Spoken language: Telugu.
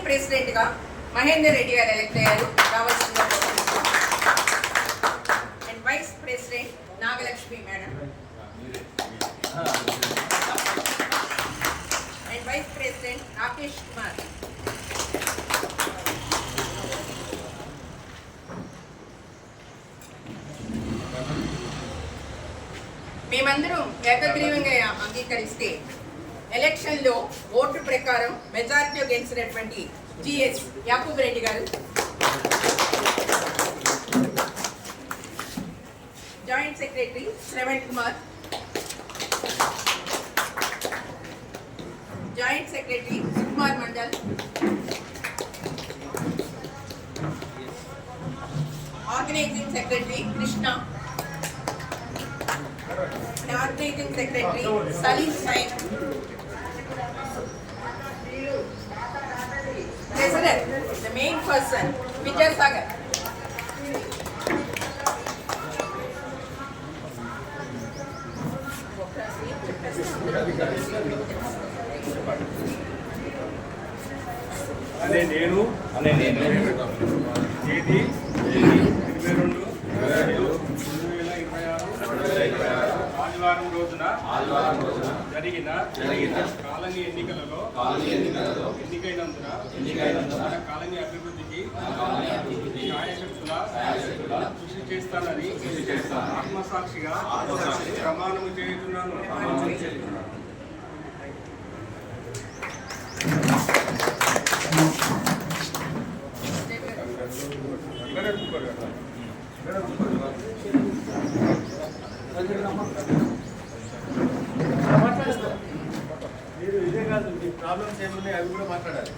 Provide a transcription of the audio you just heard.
ప్రెసిడెంట్గా మహేందర్ రెడ్డి గారు ఎలక్ట్ అయ్యారు. రావాల్సిందిగా and vice president Nagalakshmi madam and vice president Rakesh Kumar. మేమందరం ఏకగ్రీవంగా అంగీకరిస్తే ఎలక్షన్లో ఓటు ప్రకారం మెజారిటీ గెలిచినటువంటి జిఎస్ యాకూబ్ రెడ్డి గారు, joint secretary Shravan Kumar, joint secretary Sukumar Mandal, organising secretary Krishna, organising secretary Salim Sain, President, the main person, Vijay Sagar. అనే నేను తేదీ 22/2026 ఆదివారం రోజున జరిగిన కాలనీ ఎన్నికలలో ఎన్నికైనందున మన కాలనీ అభివృద్ధికి న్యాయశక్తుల కృషి చేస్తానని ఆత్మసాక్షిగా ప్రమాణము చేస్తున్నాను. మీరు ఇదే కాదు, మీ ప్రాబ్లమ్స్ ఏమున్నాయి అవి కూడా మాట్లాడాలి.